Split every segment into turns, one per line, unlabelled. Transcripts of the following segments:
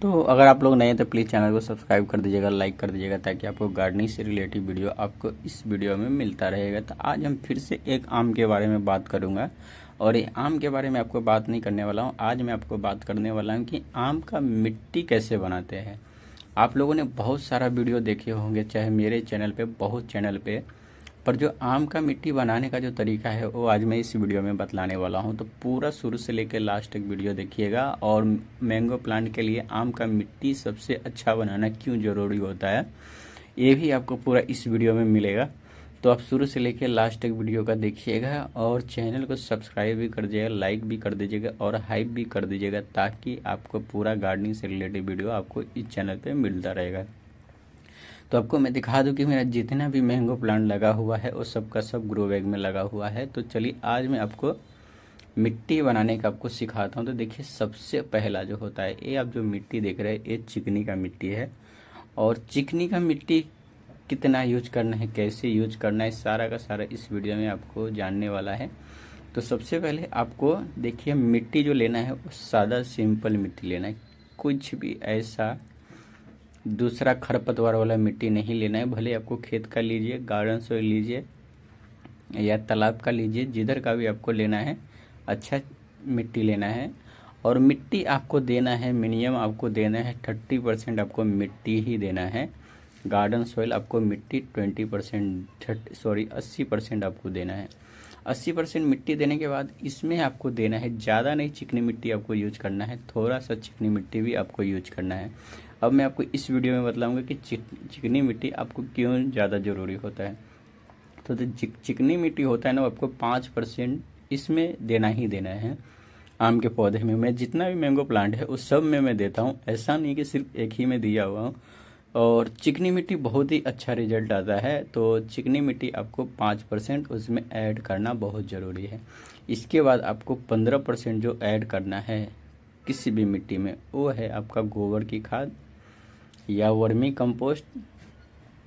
तो अगर आप लोग नए हैं तो प्लीज़ चैनल को सब्सक्राइब कर दीजिएगा, लाइक कर दीजिएगा, ताकि आपको गार्डनिंग से रिलेटेड वीडियो आपको इस वीडियो में मिलता रहेगा। तो आज हम फिर से एक आम के बारे में बात करूंगा, और ये आम के बारे में आपको बात नहीं करने वाला हूं। आज मैं आपको बात करने वाला हूं कि आम का मिट्टी कैसे बनाते हैं। आप लोगों ने बहुत सारा वीडियो देखे होंगे, चाहे मेरे चैनल पे, बहुत चैनल पे, पर जो आम का मिट्टी बनाने का जो तरीका है वो आज मैं इस वीडियो में बतलाने वाला हूं। तो पूरा शुरू से लेकर लास्ट तक वीडियो देखिएगा। और मैंगो प्लांट के लिए आम का मिट्टी सबसे अच्छा बनाना क्यों ज़रूरी होता है, ये भी आपको पूरा इस वीडियो में मिलेगा। तो आप शुरू से लेकर लास्ट तक वीडियो का देखिएगा, और चैनल को सब्सक्राइब भी कर दीजिएगा, लाइक भी कर दीजिएगा और हाइप भी कर दीजिएगा, ताकि आपको पूरा गार्डनिंग से रिलेटेड वीडियो आपको इस चैनल पर मिलता रहेगा। तो आपको मैं दिखा दूं कि मेरा जितना भी मैंगो प्लांट लगा हुआ है वो सब का सब ग्रो बैग में लगा हुआ है। तो चलिए आज मैं आपको मिट्टी बनाने का आपको सिखाता हूं। तो देखिए, सबसे पहला जो होता है, ये आप जो मिट्टी देख रहे हैं, ये चिकनी का मिट्टी है। और चिकनी का मिट्टी कितना यूज करना है, कैसे यूज करना है, सारा का सारा इस वीडियो में आपको जानने वाला है। तो सबसे पहले आपको देखिए, मिट्टी जो लेना है वो सादा सिंपल मिट्टी लेना है। कुछ भी ऐसा दूसरा खरपतवार वाला मिट्टी नहीं लेना है। भले आपको खेत का लीजिए, गार्डन से लीजिए या तालाब का लीजिए, जिधर का भी आपको लेना है, अच्छा मिट्टी लेना है। और मिट्टी आपको देना है, मिनिमम आपको देना है 30% आपको मिट्टी ही देना है। गार्डन सॉइल आपको मिट्टी 80% आपको देना है। 80% मिट्टी देने के बाद इसमें आपको देना है, ज़्यादा नहीं चिकनी मिट्टी आपको यूज करना है, थोड़ा सा चिकनी मिट्टी भी आपको यूज करना है। अब मैं आपको इस वीडियो में बताऊंगा कि चिकनी मिट्टी आपको क्यों ज़्यादा ज़रूरी होता है। तो चिकनी मिट्टी होता है ना, आपको 5% इसमें देना ही देना है। आम के पौधे में मैं जितना भी मैंगो प्लांट है उस सब में मैं देता हूँ, ऐसा नहीं कि सिर्फ एक ही में दिया हुआ हूँ। और चिकनी मिट्टी बहुत ही अच्छा रिजल्ट आता है। तो चिकनी मिट्टी आपको 5% उसमें ऐड करना बहुत ज़रूरी है। इसके बाद आपको 15% जो ऐड करना है किसी भी मिट्टी में, वो है आपका गोबर की खाद या वर्मी कंपोस्ट।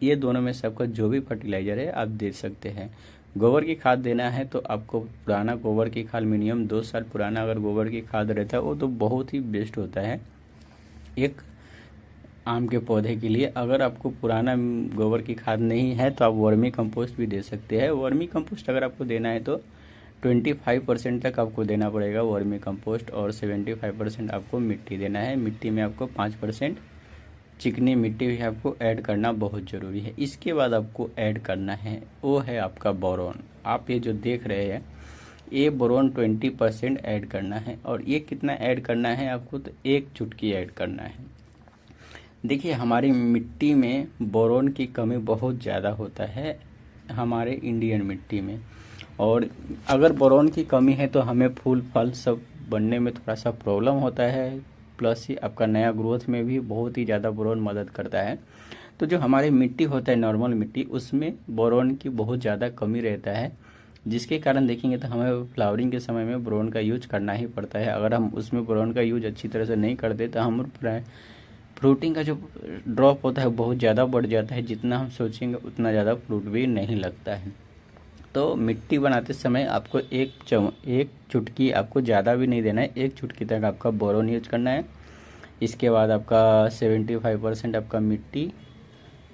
ये दोनों में से आपका जो भी फर्टिलाइज़र है आप दे सकते हैं। गोबर की खाद देना है तो आपको पुराना गोबर की खाद, मिनिमम 2 साल पुराना अगर गोबर की खाद रहता है वो तो बहुत ही बेस्ट होता है एक आम के पौधे के लिए। अगर आपको पुराना गोबर की खाद नहीं है तो आप वर्मी कंपोस्ट भी दे सकते हैं। वर्मी कंपोस्ट अगर आपको देना है तो 25% तक आपको देना पड़ेगा वर्मी कंपोस्ट, और 75% आपको मिट्टी देना है। मिट्टी में आपको 5% चिकनी मिट्टी भी आपको ऐड करना बहुत ज़रूरी है। इसके बाद आपको ऐड करना है वो है आपका बोरोन। आप ये जो देख रहे हैं, ये बोरोन 20% ऐड करना है। और ये कितना ऐड करना है आपको, तो 1 चुटकी ऐड करना है। देखिए, हमारी मिट्टी में बोरोन की कमी बहुत ज़्यादा होता है हमारे इंडियन मिट्टी में। और अगर बोरोन की कमी है तो हमें फूल फल सब बनने में थोड़ा सा प्रॉब्लम होता है, प्लस ही आपका नया ग्रोथ में भी बहुत ही ज़्यादा बोरोन मदद करता है। तो जो हमारी मिट्टी होता है, नॉर्मल मिट्टी, उसमें बोरोन की बहुत ज़्यादा कमी रहता है, जिसके कारण देखेंगे तो हमें फ्लावरिंग के समय में बोरोन का यूज करना ही पड़ता है। अगर हम उसमें बोरोन का यूज अच्छी तरह से नहीं करते तो हम फ्रूटिंग का जो ड्रॉप होता है बहुत ज़्यादा बढ़ जाता है। जितना हम सोचेंगे उतना ज़्यादा फ्रूट भी नहीं लगता है। तो मिट्टी बनाते समय आपको एक चुटकी, आपको ज़्यादा भी नहीं देना है, 1 चुटकी तक आपका बोरोन यूज करना है। इसके बाद आपका 75% आपका मिट्टी,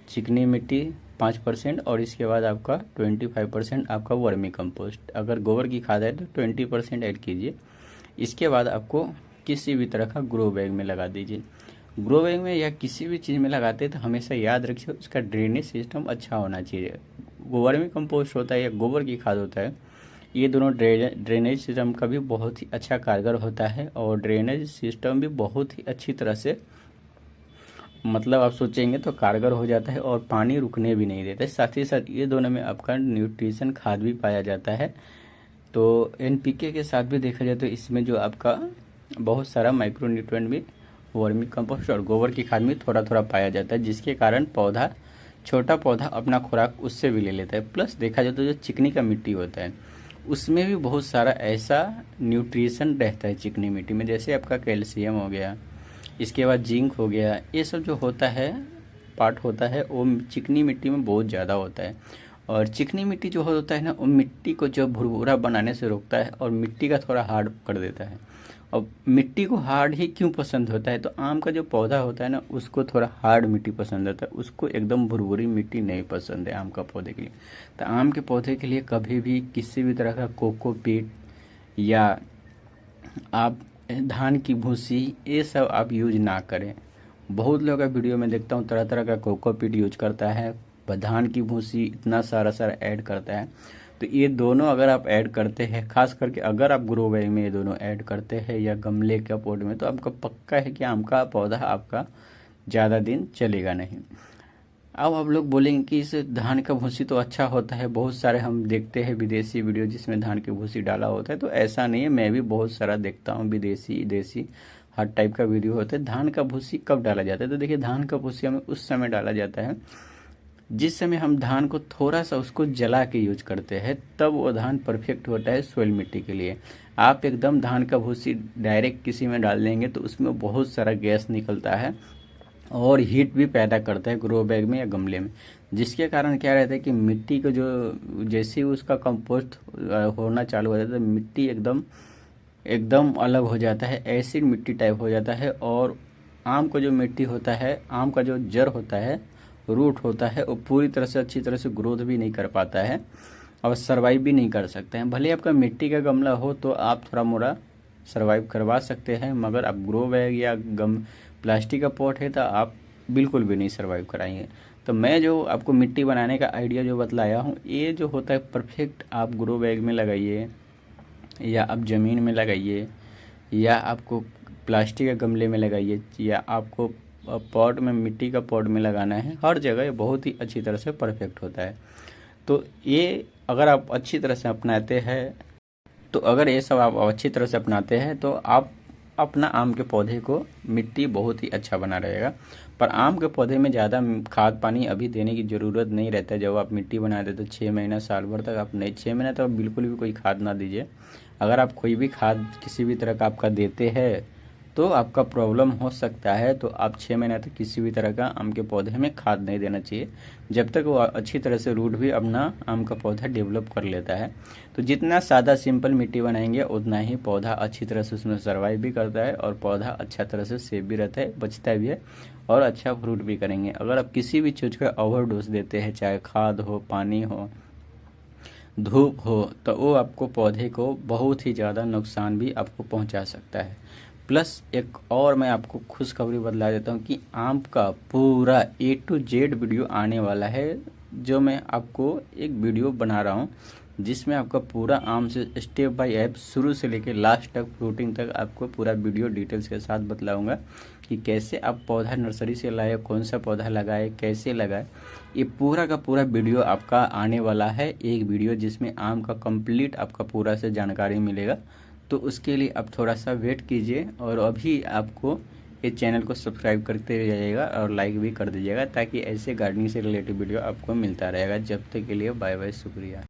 चिकनी मिट्टी 5%, और इसके बाद आपका 25% आपका वर्मी कंपोस्ट। अगर गोबर की खाद है तो 20% ऐड कीजिए। इसके बाद आपको किसी भी तरह का ग्रो बैग में लगा दीजिए। ग्रो बैग में या किसी भी चीज़ में लगाते हैं तो हमेशा याद रखिए उसका ड्रेनेज सिस्टम अच्छा होना चाहिए। वर्मी कंपोस्ट होता है या गोबर की खाद होता है, ये दोनों ड्रेनेज सिस्टम का भी बहुत ही अच्छा कारगर होता है। और ड्रेनेज सिस्टम भी बहुत ही अच्छी तरह से, मतलब आप सोचेंगे तो कारगर हो जाता है, और पानी रुकने भी नहीं देता है। साथ ही साथ ये दोनों में आपका न्यूट्रिशन खाद भी पाया जाता है। तो NPK के साथ भी देखा जाए तो इसमें जो आपका बहुत सारा माइक्रो न्यूट्रिएंट भी वर्मी कंपोस्ट और गोबर की खाद में थोड़ा थोड़ा पाया जाता है, जिसके कारण छोटा पौधा अपना खुराक उससे भी ले लेता है। प्लस देखा जाए तो जो चिकनी का मिट्टी होता है उसमें भी बहुत सारा ऐसा न्यूट्रिशन रहता है चिकनी मिट्टी में, जैसे आपका कैल्शियम हो गया, इसके बाद जिंक हो गया। ये सब जो होता है, पार्ट होता है, वो चिकनी मिट्टी में बहुत ज़्यादा होता है। और चिकनी मिट्टी जो होता है ना, वो मिट्टी को जो भुरभुरा बनाने से रोकता है और मिट्टी का थोड़ा हार्ड कर देता है। अब मिट्टी को हार्ड ही क्यों पसंद होता है, तो आम का जो पौधा होता है ना उसको थोड़ा हार्ड मिट्टी पसंद होता है, उसको एकदम भुरभुरी मिट्टी नहीं पसंद है आम का पौधे के लिए। तो आम के पौधे के लिए कभी भी किसी भी तरह का कोकोपीट या आप धान की भूसी ये सब आप यूज ना करें। बहुत लोग का वीडियो में देखता हूँ तरह तरह का कोकोपीट यूज करता है, धान की भूसी इतना सारा सारा ऐड करता है। तो ये दोनों अगर आप ऐड करते हैं, खास करके अगर आप ग्रो बैग में ये दोनों ऐड करते हैं या गमले के पॉट में, तो आपका पक्का है कि आम का पौधा आपका ज़्यादा दिन चलेगा नहीं। अब आप लोग बोलेंगे कि इस धान का भूसी तो अच्छा होता है, बहुत सारे हम देखते हैं विदेशी वीडियो जिसमें धान की भूसी डाला होता है, तो ऐसा नहीं है। मैं भी बहुत सारा देखता हूँ, विदेशी देसी हर टाइप का वीडियो होता है। धान का भूसी कब डाला जाता है, तो देखिए धान का भूसी हमें उस समय डाला जाता है जिस समय हम धान को थोड़ा सा उसको जला के यूज करते हैं, तब वो धान परफेक्ट होता है सोइल मिट्टी के लिए। आप एकदम धान का भूसी डायरेक्ट किसी में डाल देंगे तो उसमें बहुत सारा गैस निकलता है और हीट भी पैदा करता है ग्रो बैग में या गमले में, जिसके कारण क्या रहता है कि मिट्टी को जो जैसे ही उसका कंपोस्ट होना चालू हो जाता है, मिट्टी एकदम एकदम अलग हो जाता है, एसिड मिट्टी टाइप हो जाता है। और आम का जो मिट्टी होता है, आम का जो जड़ होता है, रूट होता है, वो पूरी तरह से अच्छी तरह से ग्रोथ भी नहीं कर पाता है और सर्वाइव भी नहीं कर सकते हैं। भले आपका मिट्टी का गमला हो तो आप थोड़ा मोड़ा सर्वाइव करवा सकते हैं, मगर आप ग्रो बैग या प्लास्टिक का पॉट है तो आप बिल्कुल भी नहीं सर्वाइव कराएंगे। तो मैं जो आपको मिट्टी बनाने का आइडिया जो बतलाया हूँ, ये जो होता है परफेक्ट आप ग्रो बैग में लगाइए या आप ज़मीन में लगाइए या आपको प्लास्टिक के गमले में लगाइए या आपको पॉट में मिट्टी का पॉट में लगाना है, हर जगह ये बहुत ही अच्छी तरह से परफेक्ट होता है। तो ये अगर आप अच्छी तरह से अपनाते हैं, तो अगर ये सब आप अच्छी तरह से अपनाते हैं तो आप अपना आम के पौधे को मिट्टी बहुत ही अच्छा बना रहेगा। पर आम के पौधे में ज़्यादा खाद पानी अभी देने की ज़रूरत नहीं रहता है। जब आप मिट्टी बनाते तो 6 महीना साल भर तक आप नहीं, 6 महीना तक बिल्कुल भी कोई खाद ना दीजिए। अगर आप कोई भी खाद किसी भी तरह का आपका देते हैं तो आपका प्रॉब्लम हो सकता है। तो आप 6 महीने तक किसी भी तरह का आम के पौधे में खाद नहीं देना चाहिए, जब तक वो अच्छी तरह से रूट भी अपना आम का पौधा डेवलप कर लेता है। तो जितना सादा सिंपल मिट्टी बनाएंगे उतना ही पौधा अच्छी तरह से उसमें सर्वाइव भी करता है और पौधा अच्छा तरह से सेफ भी रहता है, बचता भी है और अच्छा फ्रूट भी करेंगे। अगर आप किसी भी चीज़ का ओवरडोज देते हैं, चाहे खाद हो, पानी हो, धूप हो, तो वो आपको पौधे को बहुत ही ज़्यादा नुकसान भी आपको पहुंचा सकता है। प्लस एक और मैं आपको खुशखबरी बतला देता हूँ कि आम का पूरा A to Z वीडियो आने वाला है, जो मैं आपको एक वीडियो बना रहा हूँ जिसमें आपका पूरा आम से स्टेप बाय स्टेप शुरू से लेकर लास्ट तक फ्रूटिंग तक आपको पूरा वीडियो डिटेल्स के साथ बतलाऊंगा कि कैसे आप पौधा नर्सरी से लाए, कौन सा पौधा लगाए, कैसे लगाए। ये पूरा का पूरा वीडियो आपका आने वाला है, एक वीडियो जिसमें आम का कंप्लीट आपका पूरा से जानकारी मिलेगा। तो उसके लिए आप थोड़ा सा वेट कीजिए और अभी आपको ये चैनल को सब्सक्राइब करते जाइएगा और लाइक भी कर दीजिएगा, ताकि ऐसे गार्डनिंग से रिलेटेड वीडियो आपको मिलता रहेगा। जब तक के लिए बाय बाय, शुक्रिया।